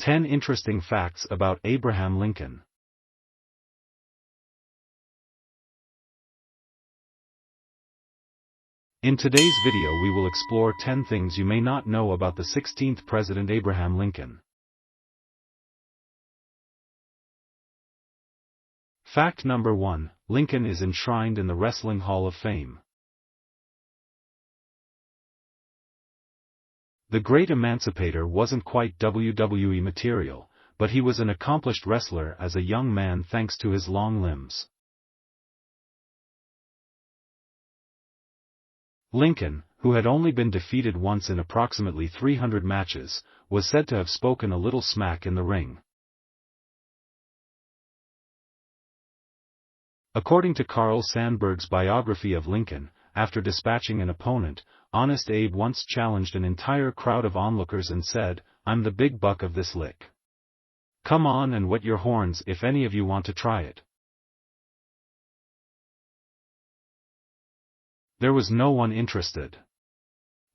10 Interesting Facts about Abraham Lincoln. In today's video we will explore 10 things you may not know about the 16th President Abraham Lincoln. Fact number 1, Lincoln is enshrined in the Wrestling Hall of Fame. The great emancipator wasn't quite WWE material, but he was an accomplished wrestler as a young man thanks to his long limbs. Lincoln, who had only been defeated once in approximately 300 matches, was said to have spoken a little smack in the ring. According to Carl Sandburg's biography of Lincoln, after dispatching an opponent, Honest Abe once challenged an entire crowd of onlookers and said, "I'm the big buck of this lick. Come on and wet your horns if any of you want to try it." There was no one interested.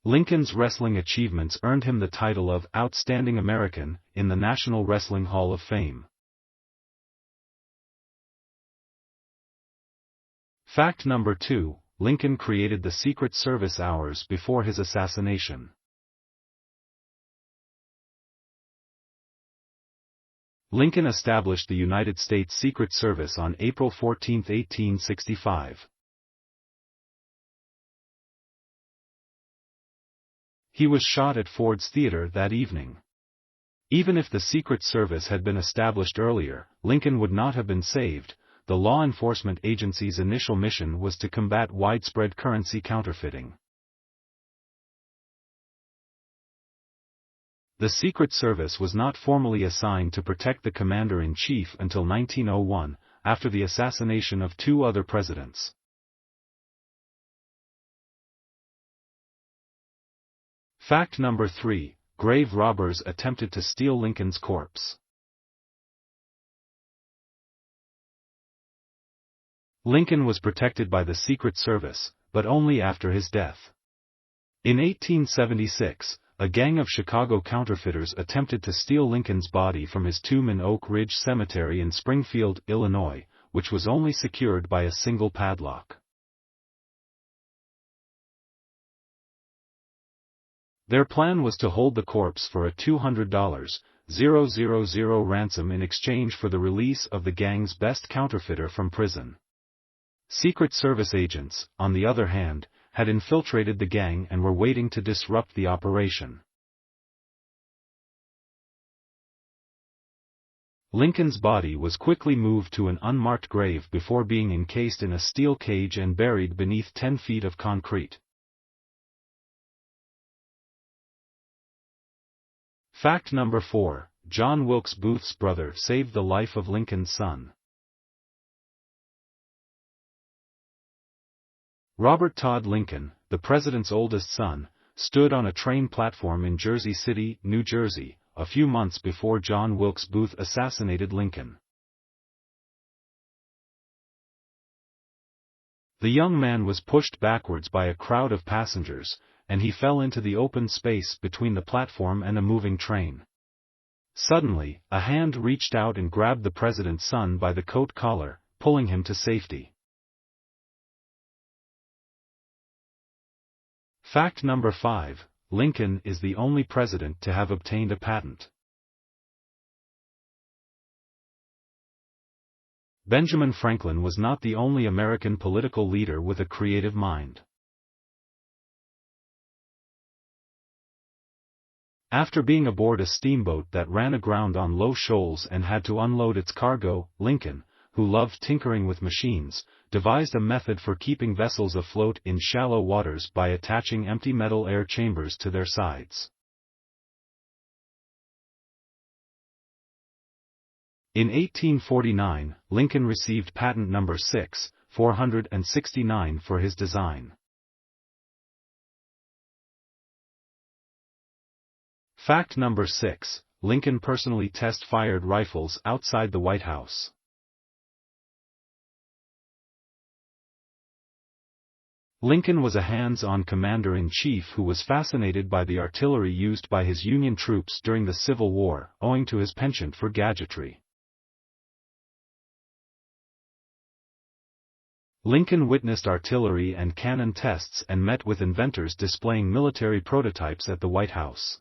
Lincoln's wrestling achievements earned him the title of Outstanding American in the National Wrestling Hall of Fame. Fact number 2, Lincoln created the Secret Service hours before his assassination. Lincoln established the United States Secret Service on April 14, 1865. He was shot at Ford's Theater that evening. Even if the Secret Service had been established earlier, Lincoln would not have been saved. The law enforcement agency's initial mission was to combat widespread currency counterfeiting. The Secret Service was not formally assigned to protect the commander-in-chief until 1901, after the assassination of 2 other presidents. Fact number 3, grave robbers attempted to steal Lincoln's corpse. Lincoln was protected by the Secret Service, but only after his death. In 1876, a gang of Chicago counterfeiters attempted to steal Lincoln's body from his tomb in Oak Ridge Cemetery in Springfield, Illinois, which was only secured by a single padlock. Their plan was to hold the corpse for a $200,000 ransom in exchange for the release of the gang's best counterfeiter from prison. Secret Service agents, on the other hand, had infiltrated the gang and were waiting to disrupt the operation. Lincoln's body was quickly moved to an unmarked grave before being encased in a steel cage and buried beneath 10 feet of concrete. Fact number 4, John Wilkes Booth's brother saved the life of Lincoln's son. Robert Todd Lincoln, the president's oldest son, stood on a train platform in Jersey City, New Jersey, a few months before John Wilkes Booth assassinated Lincoln. The young man was pushed backwards by a crowd of passengers, and he fell into the open space between the platform and a moving train. Suddenly, a hand reached out and grabbed the president's son by the coat collar, pulling him to safety. Fact number 5, Lincoln is the only president to have obtained a patent. Benjamin Franklin was not the only American political leader with a creative mind. After being aboard a steamboat that ran aground on low shoals and had to unload its cargo, Lincoln, who loved tinkering with machines, devised a method for keeping vessels afloat in shallow waters by attaching empty metal air chambers to their sides. In 1849, Lincoln received patent number 6,469 for his design. Fact number 6, Lincoln personally test-fired rifles outside the White House. Lincoln was a hands-on commander-in-chief who was fascinated by the artillery used by his Union troops during the Civil War, owing to his penchant for gadgetry. Lincoln witnessed artillery and cannon tests and met with inventors displaying military prototypes at the White House.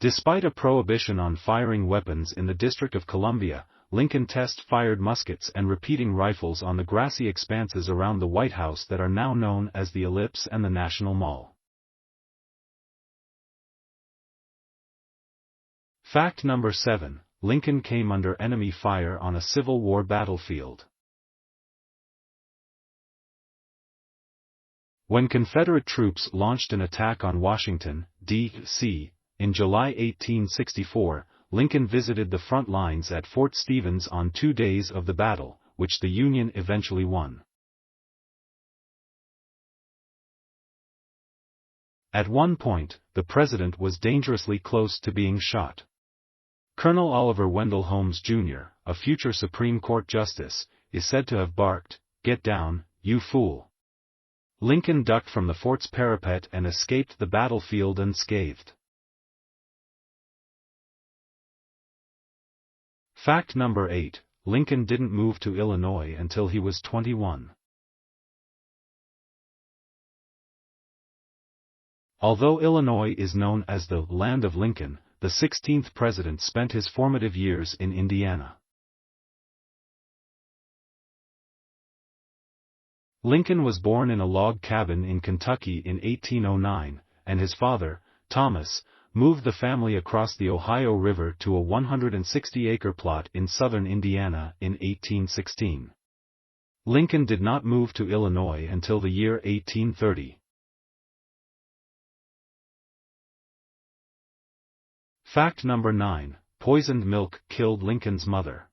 Despite a prohibition on firing weapons in the District of Columbia, Lincoln test-fired muskets and repeating rifles on the grassy expanses around the White House that are now known as the Ellipse and the National Mall. Fact number 7. Lincoln came under enemy fire on a Civil War battlefield. When Confederate troops launched an attack on Washington, D.C., in July 1864, Lincoln visited the front lines at Fort Stevens on 2 days of the battle, which the Union eventually won. At one point, the president was dangerously close to being shot. Colonel Oliver Wendell Holmes, Jr., a future Supreme Court justice, is said to have barked, "Get down, you fool." Lincoln ducked from the fort's parapet and escaped the battlefield unscathed. Fact number 8. Lincoln didn't move to Illinois until he was 21. Although Illinois is known as the Land of Lincoln, the 16th president spent his formative years in Indiana. Lincoln was born in a log cabin in Kentucky in 1809, and his father, Thomas, moved the family across the Ohio River to a 160-acre plot in southern Indiana in 1816. Lincoln did not move to Illinois until the year 1830. Fact number 9. Poisoned milk killed Lincoln's mother.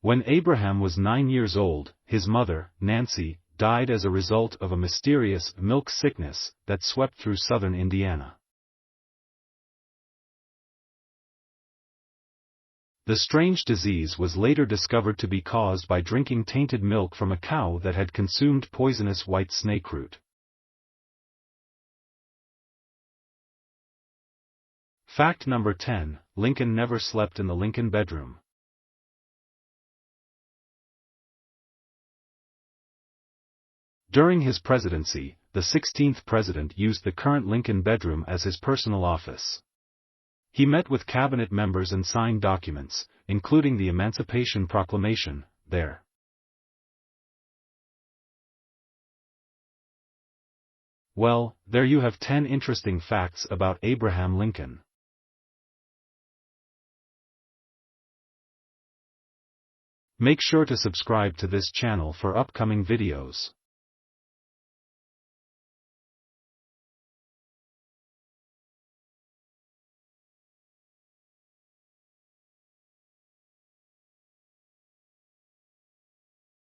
When Abraham was 9 years old, his mother, Nancy, died as a result of a mysterious milk sickness that swept through southern Indiana. The strange disease was later discovered to be caused by drinking tainted milk from a cow that had consumed poisonous white snakeroot. Fact number 10. Lincoln never slept in the Lincoln bedroom. During his presidency, the 16th president used the current Lincoln bedroom as his personal office. He met with cabinet members and signed documents, including the Emancipation Proclamation, there. Well, there you have 10 interesting facts about Abraham Lincoln. Make sure to subscribe to this channel for upcoming videos.